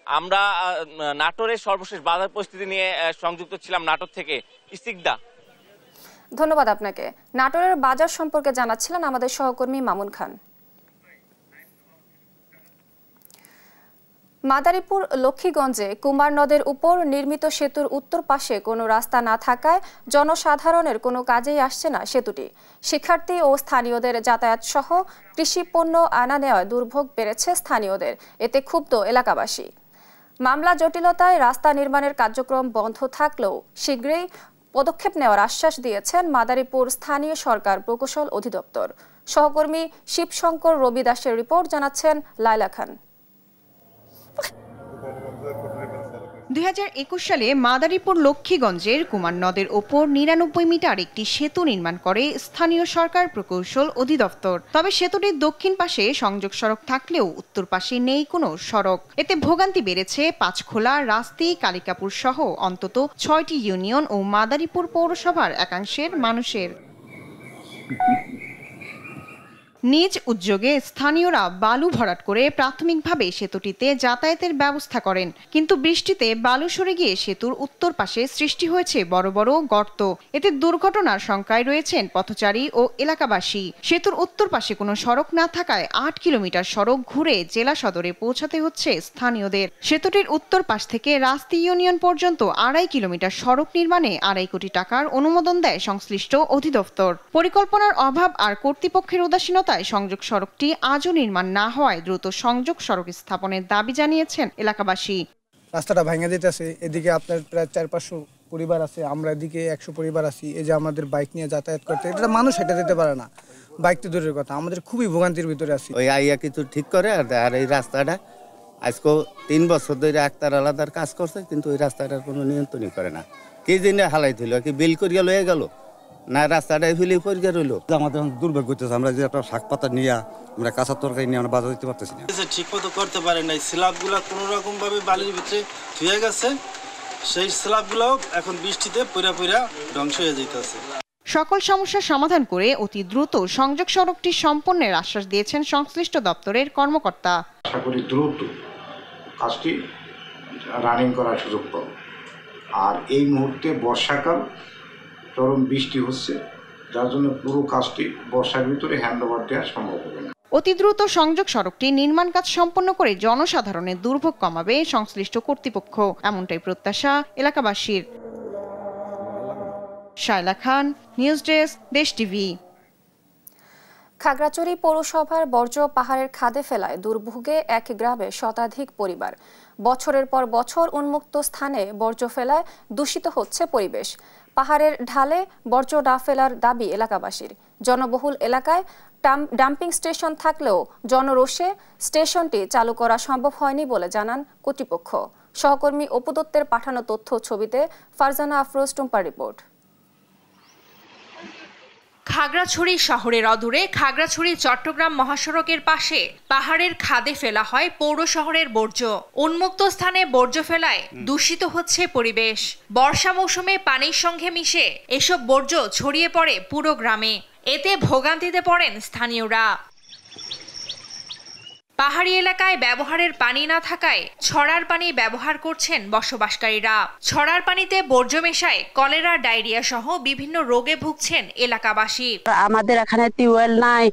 [SPEAKER 23] আমরা নাটোরের সর্বশেষ বাজার পরিস্থিতি নিয়ে সংযুক্ত ছিলাম নাটোর থেকে। ইস্তিকদা,
[SPEAKER 1] ধন্যবাদ আপনাকে। নাটোরের বাজার সম্পর্কে জানাচ্ছিলেন আমাদের সহকর্মী মামুন খান। মাদারীপুর লক্ষ্মীগঞ্জে কুমার নদের উপর নির্মিত সেতুর উত্তর পাশে কোনো রাস্তা না থাকায় জনসাধারণের কোনো কাজেই আসছে না সেতুটি। শিক্ষার্থী ও স্থানীয়দের যাতায়াত সহ কৃষি পণ্য আনা নেওয়ায় দুর্ভোগ বেড়েছে স্থানীয়দের, এতে ক্ষুব্ধ এলাকাবাসী। মামলা জটিলতায় রাস্তা নির্মাণের কার্যক্রম বন্ধ থাকলেও শীঘ্রই পদক্ষেপ নেওয়ার আশ্বাস দিয়েছেন মাদারীপুর স্থানীয় সরকার প্রকৌশল অধিদপ্তর। সহকর্মী শিবশঙ্কর রবি দাসের রিপোর্ট, জানাচ্ছেন লাইলা খান।
[SPEAKER 6] 2021 সালে মাদারীপুর লক্ষ্মীগঞ্জের কুমার নদের ওপর 99 মিটার একটি সেতু নির্মাণ করে স্থানীয় সরকার প্রকৌশল অধিদপ্তর। তবে সেতুটির দক্ষিণ পাশে সংযোগ সড়ক থাকলেও উত্তর পাশে নেই কোনো সড়ক। এতে ভোগান্তি বেড়েছে পাঁচখোলা, রাস্তি, কালিকাপুর সহ অন্তত 6টি ইউনিয়ন ও মাদারীপুর পৌরসভার একাংশের মানুষের। নিজ উদ্যোগে স্থানীয়রা বালু ভরাট করে প্রাথমিকভাবে সেতুটিতে যাতায়াতের ব্যবস্থা করেন, কিন্তু বৃষ্টিতে বালু সরে গিয়ে সেতুর উত্তর পাশে সৃষ্টি হয়েছে বড় বড় গর্ত। এতে দুর্ঘটনার শঙ্কায় রয়েছেন পথচারী ও এলাকাবাসী। সেতুর উত্তর পাশে কোনো সড়ক না থাকায় 8 কিলোমিটার সড়ক ঘুরে জেলা সদরে পৌঁছাতে হচ্ছে স্থানীয়দের। সেতুটির উত্তর পাশ থেকে রাস্তি ইউনিয়ন পর্যন্ত 2.5 কিলোমিটার সড়ক নির্মাণে 2.5 কোটি টাকার অনুমোদন দেয় সংশ্লিষ্ট অধিদপ্তর। পরিকল্পনার অভাব আর কর্তৃপক্ষের উদাসীনতা সংযোগ সড়কটি আজও নির্মাণ না হওয়ায় দ্রুত সংযোগ সড়ক স্থাপনের দাবি জানিয়েছেন এলাকাবাসী।
[SPEAKER 7] রাস্তাটা ভাঙা যেতেছে, এদিকে আপনার প্রায় 400-500 পরিবার আছে, আমরা এদিকে 100 পরিবার আছি। এই যে আমাদের বাইক নিয়ে যাতায়াত করতে, এটা মানুষ হেঁটে যেতে পারে না, বাইক তো দূরের কথা, আমাদের খুবই ভোগান্তির ভিতরে আছি।
[SPEAKER 24] ওই আইয়া কিছু ঠিক করে আর এই রাস্তাটা আজকে 3 বছর ধরে একটার আলাদার কাজ করছে, কিন্তু ওই রাস্তাটার কোনো নিয়ন্ত্রণই করে না। কি দিনে হালাই দিল, কি বিল করিয়া লয়ে গেল, না রাস্তাটা ফেলে পরিষ্কার হইলো।
[SPEAKER 3] আমাদের দুর্ভাগ্য হচ্ছে আমরা যে একটা শাক পাতা নিয়ে আমরা কাঁচা তরকারি নিয়ে আমরা বাজার দিতে পারতেছি না।
[SPEAKER 8] ঠিক মতো করতে পারে নাই, স্ল্যাবগুলো কোনো রকম ভাবে বালির ভিতরে ধুয়ে গেছে, সেই স্ল্যাবগুলো এখন বৃষ্টিতে পুরা ধ্বংস হয়ে যাইতেছে।
[SPEAKER 6] সকল সমস্যার সমাধান করে অতি দ্রুত সংযোগ সড়কটি সম্পন্নের আশ্বাস দিয়েছেন সংশ্লিষ্ট দপ্তরের কর্মকর্তা।
[SPEAKER 21] আশা করি দ্রুত কাজটি রানিং করার সুযোগ পাব। আর এই মুহূর্তে বর্ষাকাল, চরম বৃষ্টি হচ্ছে, যার জন্য পুরো কাজটি বর্ষার ভিতরে হ্যান্ড ওভার দেওয়া সম্ভব হবে না।
[SPEAKER 6] অতি দ্রুত সংযোগ সড়কটি নির্মাণ কাজ সম্পন্ন করে জনসাধারণের দুর্ভোগ কমাবে সংশ্লিষ্ট কর্তৃপক্ষ, এমনটাই প্রত্যাশা এলাকাবাসীর। শায়লা খান, নিউজ ডেস্ক, দেশ টিভি।
[SPEAKER 1] খাগড়াছড়ি পৌরসভার বর্জ্য পাহাড়ের খাদে ফেলায় দুর্ভোগে এক গ্রামে শতাধিক পরিবার। বছরের পর বছর উন্মুক্ত স্থানে বর্জ্য ফেলায় দূষিত হচ্ছে পরিবেশ। পাহাড়ের ঢালে বর্জ্য না ফেলার দাবি এলাকাবাসীর। জনবহুল এলাকায় ডাম্পিং স্টেশন থাকলেও জনরোষে স্টেশনটি চালু করা সম্ভব হয়নি বলে জানান কর্তৃপক্ষ। সহকর্মী অপু দত্তের পাঠানো তথ্য ছবিতে ফারজানা আফরোজ টুম্পার রিপোর্ট।
[SPEAKER 10] খাগড়াছড়ি শহরের অদূরে খাগড়াছড়ি চট্টগ্রাম মহাসড়কের পাশে পাহাড়ের খাদে ফেলা হয় পৌর শহরের বর্জ্য। উন্মুক্ত স্থানে বর্জ্য ফেলায় দূষিত হচ্ছে পরিবেশ। বর্ষা মৌসুমে পানির সঙ্গে মিশে এসব বর্জ্য ছড়িয়ে পড়ে পুরো গ্রামে। এতে ভোগান্তিতে পড়েন স্থানীয়রা। পাহাড়ি এলাকায় ব্যবহারের পানি না থাকায় ছড়ার পানি ব্যবহার করছেন বসবাসকারীরা। ছড়ার পানিতে বর্জ্য মেশায় কলেরা, ডায়রিয়া সহ বিভিন্ন রোগে ভুগছেন এলাকাবাসী।
[SPEAKER 11] আমাদের এখানে টিউবওয়েল নাই,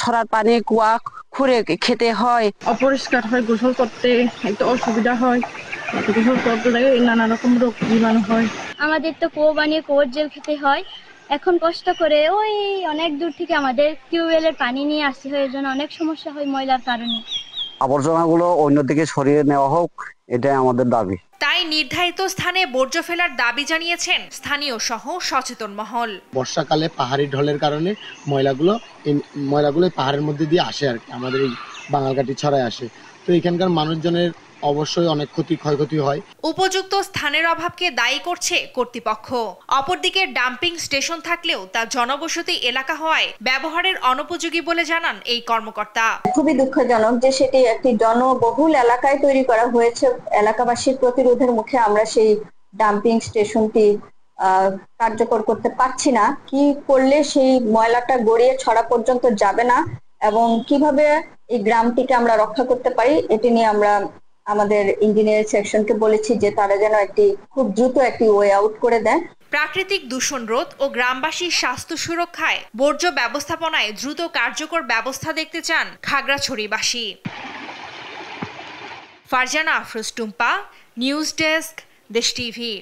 [SPEAKER 11] ছড়ার পানি কুয়া খুঁড়ে খেতে হয়,
[SPEAKER 25] অপরিষ্কার হয়, গোসল করতে একটু অসুবিধা হয়, গোসল করতে নানা রকম রোগ জীবাণু হয়।
[SPEAKER 26] আমাদের তো কুয়ো বানিয়ে কুয়োর জল খেতে হয়। এখন কষ্ট করে ওই অনেক দূর থেকে আমাদের টিউবওয়েলের পানি নিয়ে আসতে হয়, এজন্য অনেক সমস্যা হয় ময়লার কারণে।
[SPEAKER 27] আবর্জনাগুলো অন্যদিকে সরিয়ে নেওয়া হোক, এটাই আমাদের দাবি।
[SPEAKER 10] তাই নির্ধারিত স্থানে বর্জ্য ফেলার দাবি জানিয়েছেন স্থানীয় সহ সচেতন মহল।
[SPEAKER 28] বর্ষাকালে পাহাড়ি ঢলের কারণে ময়লাগুলো পাহাড়ের মধ্যে দিয়ে আসে আর কি, আমাদের এই বাঙালঘাটি ছড়ায় আসে। তো এখানকার মানুষজনের অবশ্যই অনেক ক্ষয়ক্ষতি হয়।
[SPEAKER 10] উপযুক্ত স্থানের অভাবকে দায়ী করছে কর্তৃপক্ষ। অপরদিকে ডাম্পিং স্টেশন থাকলেও তা জনবসতি এলাকা হওয়ায় ব্যবহারের অনুপযোগী বলে জানান এই কর্মকর্তা।
[SPEAKER 26] খুবই দুঃখজনক যে সেটি একটি জনবহুল এলাকায় তৈরি করা হয়েছে। এলাকাবাসীর প্রতিরোধের মুখে আমরা সেই ডাম্পিং স্টেশনটি কার্যকর করতে পারছি না। কি করলে সেই ময়লাটা গড়িয়ে ছড়া পর্যন্ত যাবে না এবং কিভাবে এই গ্রামটিকে আমরা রক্ষা করতে পারি, এটি নিয়ে আমরা আমাদের ইঞ্জিনিয়ারিং সেকশনকে বলেছি যে তারা যেন খুব দ্রুত একটি ওয়ে আউট করে দেন।
[SPEAKER 10] প্রাকৃতিক দূষণ রোধ ও গ্রামবাসীর স্বাস্থ্য সুরক্ষায় বর্জ্য ব্যবস্থাপনায় দ্রুত কার্যকর ব্যবস্থা দেখতে চান খাগড়াছড়িবাসী। ফারজানা আফরোজ টুম্পা, নিউজ ডেস্ক, দেশ টিভি।